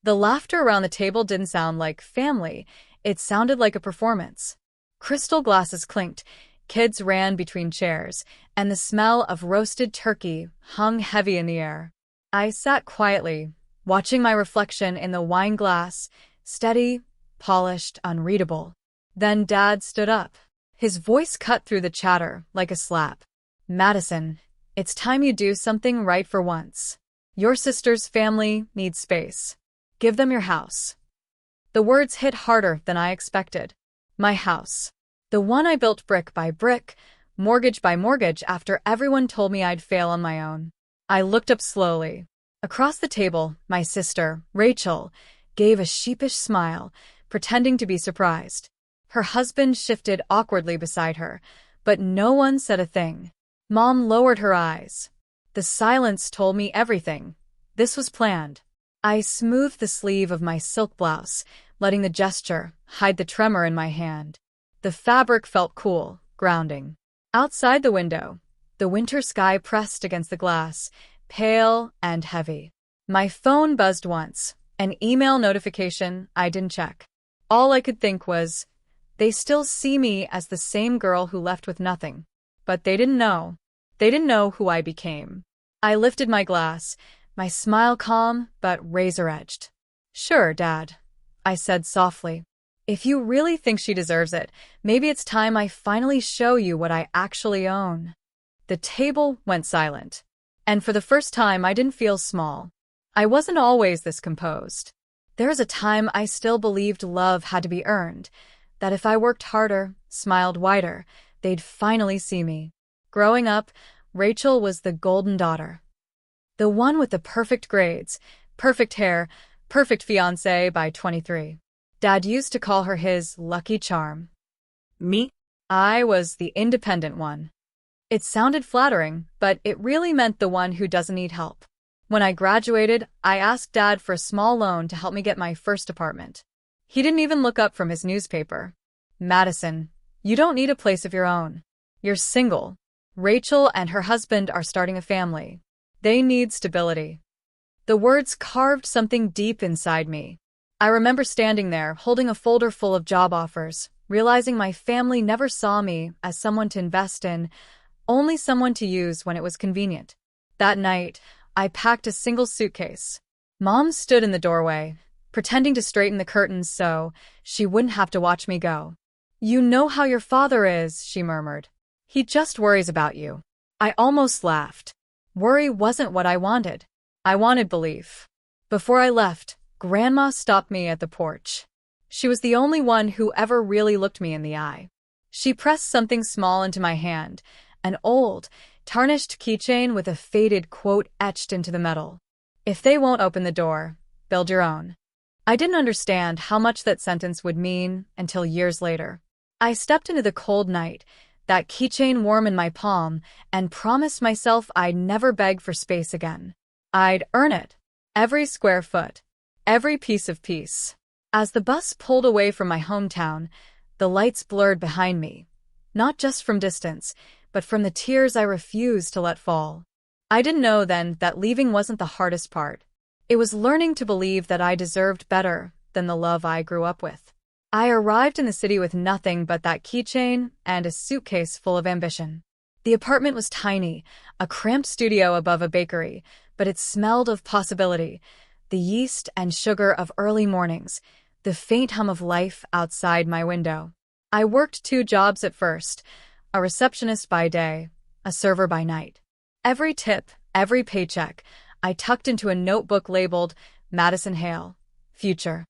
The laughter around the table didn't sound like family, it sounded like a performance. Crystal glasses clinked, kids ran between chairs, and the smell of roasted turkey hung heavy in the air. I sat quietly, watching my reflection in the wine glass, steady, polished, unreadable. Then Dad stood up. His voice cut through the chatter like a slap. "Madison, it's time you do something right for once. Your sister's family needs space. Give them your house." The words hit harder than I expected. My house. The one I built brick by brick, mortgage by mortgage after everyone told me I'd fail on my own. I looked up slowly. Across the table, my sister, Rachel, gave a sheepish smile, pretending to be surprised. Her husband shifted awkwardly beside her, but no one said a thing. Mom lowered her eyes. The silence told me everything. This was planned. I smoothed the sleeve of my silk blouse, letting the gesture hide the tremor in my hand. The fabric felt cool, grounding. Outside the window, the winter sky pressed against the glass, pale and heavy. My phone buzzed once, an email notification I didn't check. All I could think was, they still see me as the same girl who left with nothing. But they didn't know. They didn't know who I became. I lifted my glass, my smile calm but razor-edged. "Sure, Dad," I said softly. "If you really think she deserves it, maybe it's time I finally show you what I actually own." The table went silent. And for the first time, I didn't feel small. I wasn't always this composed. There was a time I still believed love had to be earned, that if I worked harder, smiled wider, they'd finally see me. Growing up, Rachel was the golden daughter. The one with the perfect grades, perfect hair, perfect fiancé by 23. Dad used to call her his lucky charm. Me? I was the independent one. It sounded flattering, but it really meant the one who doesn't need help. When I graduated, I asked Dad for a small loan to help me get my first apartment. He didn't even look up from his newspaper. "Madison, you don't need a place of your own. You're single. Rachel and her husband are starting a family. They need stability." The words carved something deep inside me. I remember standing there, holding a folder full of job offers, realizing my family never saw me as someone to invest in, only someone to use when it was convenient. That night, I packed a single suitcase. Mom stood in the doorway, pretending to straighten the curtains so she wouldn't have to watch me go. "You know how your father is," she murmured. "He just worries about you." I almost laughed. Worry wasn't what I wanted. I wanted belief. Before I left, Grandma stopped me at the porch. She was the only one who ever really looked me in the eye. She pressed something small into my hand, an old, tarnished keychain with a faded quote etched into the metal. "If they won't open the door, build your own." I didn't understand how much that sentence would mean until years later. I stepped into the cold night, that keychain warm in my palm, and promised myself I'd never beg for space again. I'd earn it. Every square foot. Every piece of peace. As the bus pulled away from my hometown, the lights blurred behind me. Not just from distance, but from the tears I refused to let fall. I didn't know then that leaving wasn't the hardest part. It was learning to believe that I deserved better than the love I grew up with. I arrived in the city with nothing but that keychain and a suitcase full of ambition. The apartment was tiny, a cramped studio above a bakery, but it smelled of possibility, the yeast and sugar of early mornings, the faint hum of life outside my window. I worked 2 jobs at first, a receptionist by day, a server by night. Every tip, every paycheck, I tucked into a notebook labeled Madison Hale, Future.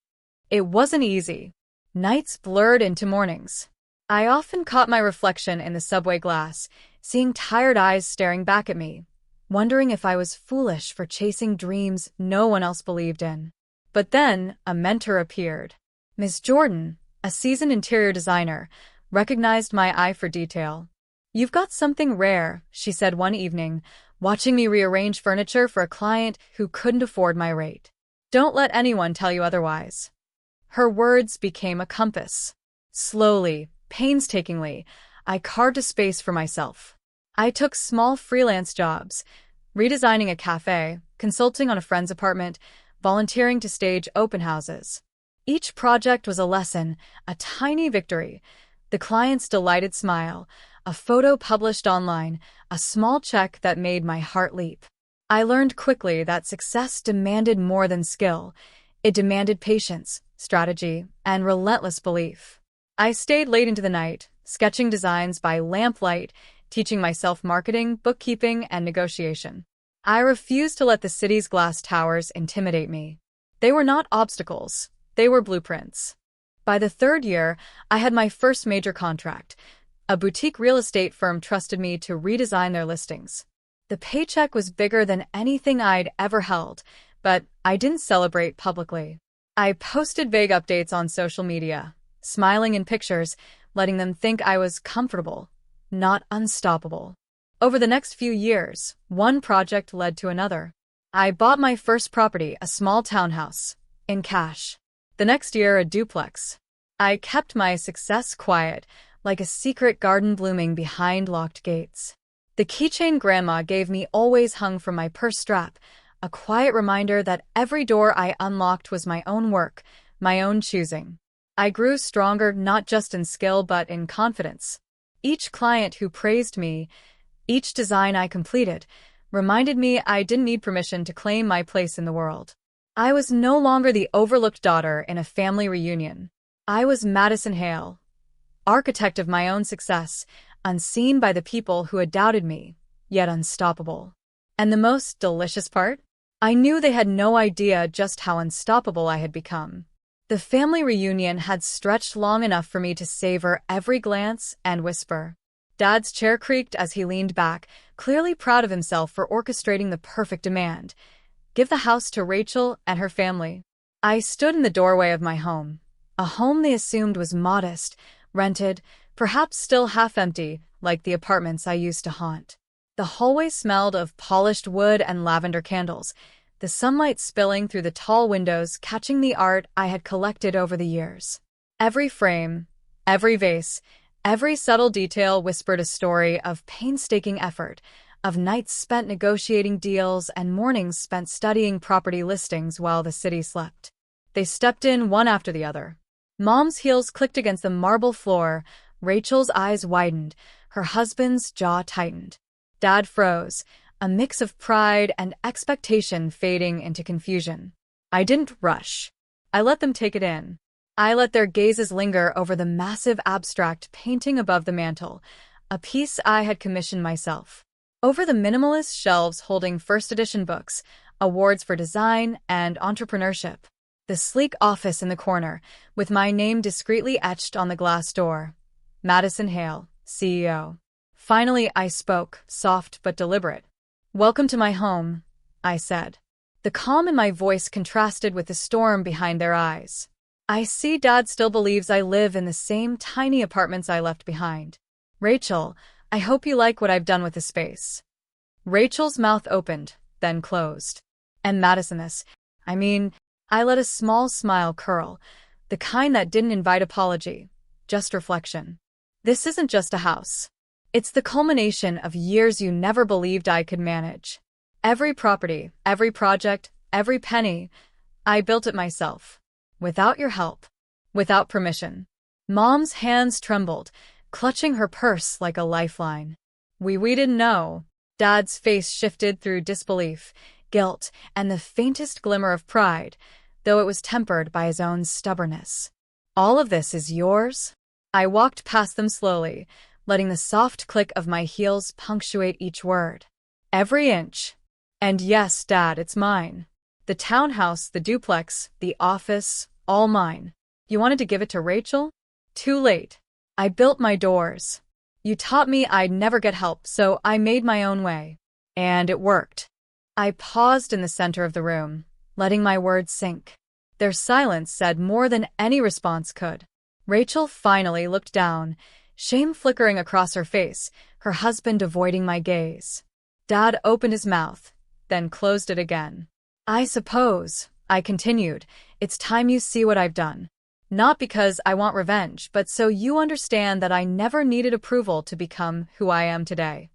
It wasn't easy. Nights blurred into mornings. I often caught my reflection in the subway glass, seeing tired eyes staring back at me, wondering if I was foolish for chasing dreams no one else believed in. But then a mentor appeared. Miss Jordan, a seasoned interior designer, recognized my eye for detail. "You've got something rare," she said one evening, watching me rearrange furniture for a client who couldn't afford my rate. "Don't let anyone tell you otherwise." Her words became a compass. Slowly, painstakingly, I carved a space for myself. I took small freelance jobs, redesigning a cafe, consulting on a friend's apartment, volunteering to stage open houses. Each project was a lesson, a tiny victory, the client's delighted smile, a photo published online, a small check that made my heart leap. I learned quickly that success demanded more than skill. It demanded patience, strategy, and relentless belief. I stayed late into the night, sketching designs by lamplight, teaching myself marketing, bookkeeping, and negotiation. I refused to let the city's glass towers intimidate me. They were not obstacles, they were blueprints. By the third year, I had my first major contract. A boutique real estate firm trusted me to redesign their listings. The paycheck was bigger than anything I'd ever held, but I didn't celebrate publicly. I posted vague updates on social media, smiling in pictures, letting them think I was comfortable, not unstoppable. Over the next few years, one project led to another. I bought my first property, a small townhouse, in cash. The next year, a duplex. I kept my success quiet, like a secret garden blooming behind locked gates. The keychain Grandma gave me always hung from my purse strap, a quiet reminder that every door I unlocked was my own work, my own choosing. I grew stronger not just in skill but in confidence. Each client who praised me, each design I completed, reminded me I didn't need permission to claim my place in the world. I was no longer the overlooked daughter in a family reunion. I was Madison Hale, architect of my own success, unseen by the people who had doubted me, yet unstoppable. And the most delicious part? I knew they had no idea just how unstoppable I had become. The family reunion had stretched long enough for me to savor every glance and whisper. Dad's chair creaked as he leaned back, clearly proud of himself for orchestrating the perfect demand. Give the house to Rachel and her family. I stood in the doorway of my home, a home they assumed was modest, rented, perhaps still half empty, like the apartments I used to haunt. The hallway smelled of polished wood and lavender candles, the sunlight spilling through the tall windows, catching the art I had collected over the years. Every frame, every vase, every subtle detail whispered a story of painstaking effort, of nights spent negotiating deals and mornings spent studying property listings while the city slept. They stepped in one after the other. Mom's heels clicked against the marble floor, Rachel's eyes widened, her husband's jaw tightened. Dad froze, a mix of pride and expectation fading into confusion. I didn't rush. I let them take it in. I let their gazes linger over the massive abstract painting above the mantel, a piece I had commissioned myself. Over the minimalist shelves holding first edition books, awards for design and entrepreneurship. The sleek office in the corner, with my name discreetly etched on the glass door. Madison Hale, CEO. Finally, I spoke, soft but deliberate. "Welcome to my home," I said. The calm in my voice contrasted with the storm behind their eyes. "I see Dad still believes I live in the same tiny apartments I left behind. Rachel, I hope you like what I've done with the space." Rachel's mouth opened, then closed. And Madison's, I let a small smile curl, the kind that didn't invite apology, just reflection. This isn't just a house. It's the culmination of years you never believed I could manage. Every property, every project, every penny, I built it myself. Without your help. Without permission. Mom's hands trembled, clutching her purse like a lifeline. We didn't know." Dad's face shifted through disbelief, guilt, and the faintest glimmer of pride, though it was tempered by his own stubbornness. "All of this is yours?" I walked past them slowly, letting the soft click of my heels punctuate each word. "Every inch. And yes, Dad, it's mine. The townhouse, the duplex, the office, all mine. You wanted to give it to Rachel? Too late. I built my doors. You taught me I'd never get help, so I made my own way. And it worked." I paused in the center of the room, letting my words sink. Their silence said more than any response could. Rachel finally looked down, shame flickering across her face, her husband avoiding my gaze. Dad opened his mouth, then closed it again. "I suppose," I continued, "it's time you see what I've done. Not because I want revenge, but so you understand that I never needed approval to become who I am today."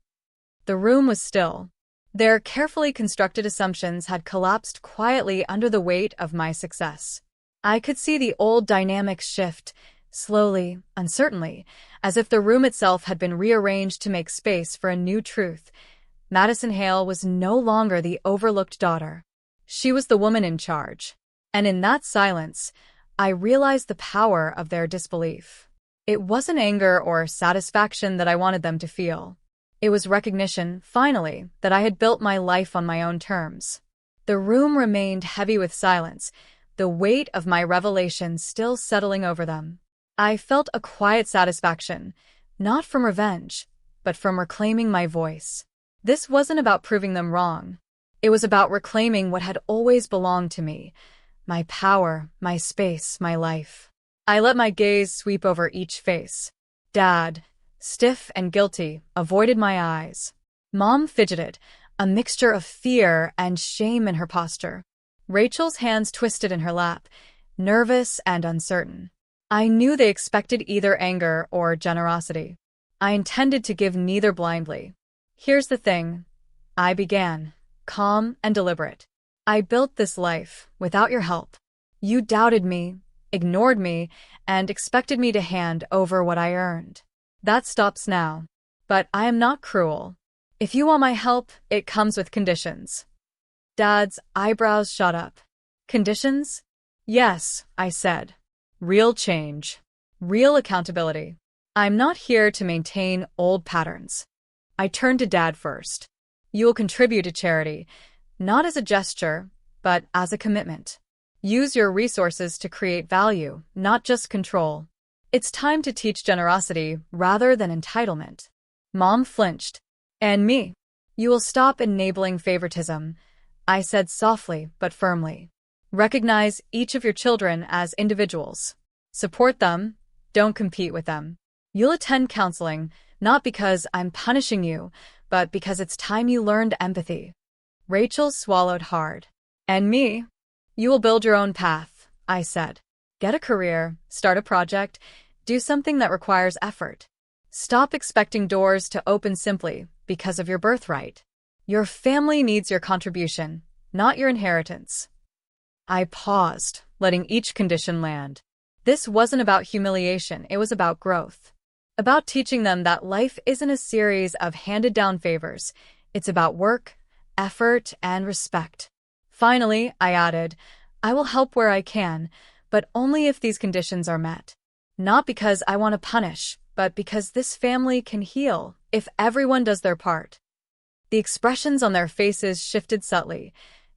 The room was still. Their carefully constructed assumptions had collapsed quietly under the weight of my success. I could see the old dynamics shift, slowly, uncertainly, as if the room itself had been rearranged to make space for a new truth. Madison Hale was no longer the overlooked daughter. She was the woman in charge. And in that silence, I realized the power of their disbelief. It wasn't anger or satisfaction that I wanted them to feel. It was recognition, finally, that I had built my life on my own terms. The room remained heavy with silence, the weight of my revelation still settling over them. I felt a quiet satisfaction, not from revenge, but from reclaiming my voice. This wasn't about proving them wrong. It was about reclaiming what had always belonged to me, my power, my space, my life. I let my gaze sweep over each face. Dad, stiff and guilty, avoided my eyes. Mom fidgeted, a mixture of fear and shame in her posture. Rachel's hands twisted in her lap, nervous and uncertain. I knew they expected either anger or generosity. I intended to give neither blindly. Here's the thing, I began, calm and deliberate. I built this life without your help. You doubted me, ignored me, and expected me to hand over what I earned. That stops now. But I am not cruel. If you want my help, it comes with conditions. Dad's eyebrows shot up. Conditions? Yes, I said. Real change. Real accountability. I'm not here to maintain old patterns. I turned to Dad first. You will contribute to charity, not as a gesture, but as a commitment. Use your resources to create value, not just control. It's time to teach generosity rather than entitlement. Mom flinched. And me. You will stop enabling favoritism, I said softly but firmly. Recognize each of your children as individuals. Support them, don't compete with them. You'll attend counseling, not because I'm punishing you, but because it's time you learned empathy. Rachel swallowed hard. And me? You will build your own path, I said. Get a career, start a project, do something that requires effort. Stop expecting doors to open simply because of your birthright. Your family needs your contribution, not your inheritance. I paused, letting each condition land. This wasn't about humiliation, it was about growth. About teaching them that life isn't a series of handed-down favors. It's about work, effort, and respect. Finally, I added, I will help where I can, but only if these conditions are met. Not because I want to punish, but because this family can heal if everyone does their part. The expressions on their faces shifted subtly.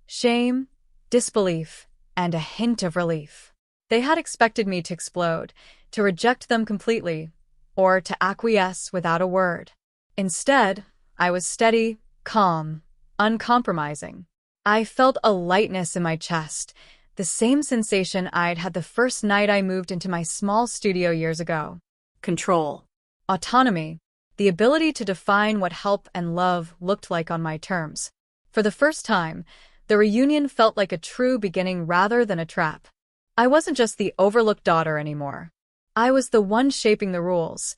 Shame, disbelief, and a hint of relief. They had expected me to explode, to reject them completely, or to acquiesce without a word. Instead, I was steady, calm, uncompromising. I felt a lightness in my chest, the same sensation I'd had the first night I moved into my small studio years ago. Control. Autonomy. The ability to define what help and love looked like on my terms. For the first time, the reunion felt like a true beginning rather than a trap. I wasn't just the overlooked daughter anymore. I was the one shaping the rules,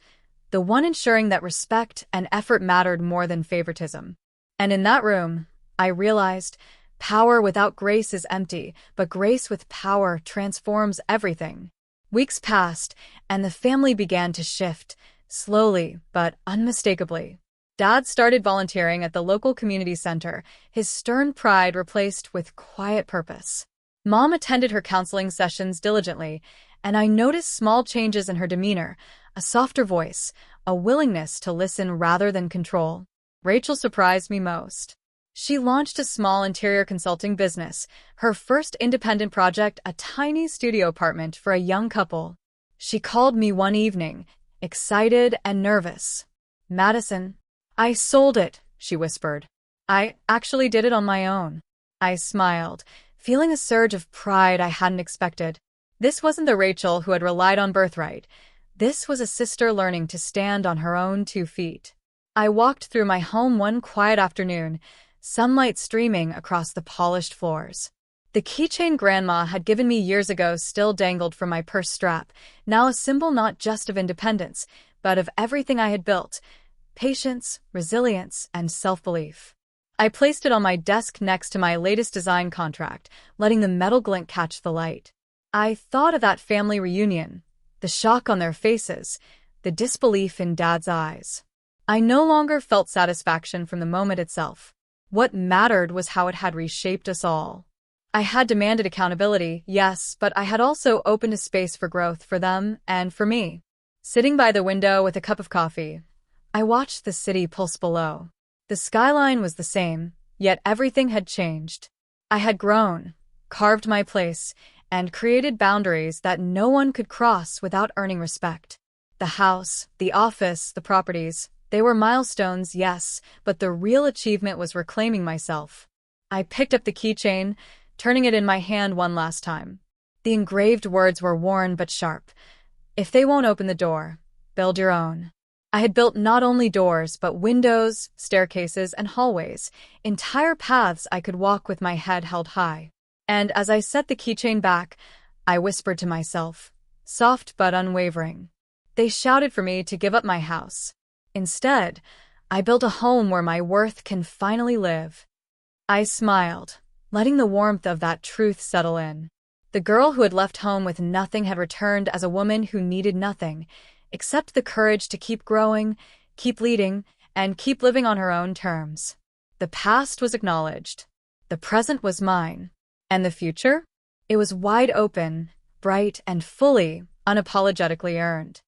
the one ensuring that respect and effort mattered more than favoritism. And in that room, I realized power without grace is empty, but grace with power transforms everything. Weeks passed, and the family began to shift, slowly but unmistakably. Dad started volunteering at the local community center, his stern pride replaced with quiet purpose. Mom attended her counseling sessions diligently, and I noticed small changes in her demeanor, a softer voice, a willingness to listen rather than control. Rachel surprised me most. She launched a small interior consulting business, her first independent project, a tiny studio apartment for a young couple. She called me one evening, excited and nervous. Madison, I sold it, she whispered. I actually did it on my own. I smiled, feeling a surge of pride I hadn't expected. This wasn't the Rachel who had relied on birthright. This was a sister learning to stand on her own 2 feet. I walked through my home one quiet afternoon, sunlight streaming across the polished floors. The keychain Grandma had given me years ago still dangled from my purse strap, now a symbol not just of independence, but of everything I had built: patience, resilience, and self-belief. I placed it on my desk next to my latest design contract, letting the metal glint catch the light. I thought of that family reunion, the shock on their faces, the disbelief in Dad's eyes. I no longer felt satisfaction from the moment itself. What mattered was how it had reshaped us all. I had demanded accountability, yes, but I had also opened a space for growth for them and for me. Sitting by the window with a cup of coffee, I watched the city pulse below. The skyline was the same, yet everything had changed. I had grown, carved my place, and created boundaries that no one could cross without earning respect. The house, the office, the properties, they were milestones, yes, but the real achievement was reclaiming myself. I picked up the keychain, turning it in my hand one last time. The engraved words were worn but sharp. If they won't open the door, build your own. I had built not only doors, but windows, staircases, and hallways, entire paths I could walk with my head held high. And as I set the keychain back, I whispered to myself, soft but unwavering. They shouted for me to give up my house. Instead, I built a home where my worth can finally live. I smiled, letting the warmth of that truth settle in. The girl who had left home with nothing had returned as a woman who needed nothing, except the courage to keep growing, keep leading, and keep living on her own terms. The past was acknowledged. The present was mine. And the future? It was wide open, bright, and fully, unapologetically earned.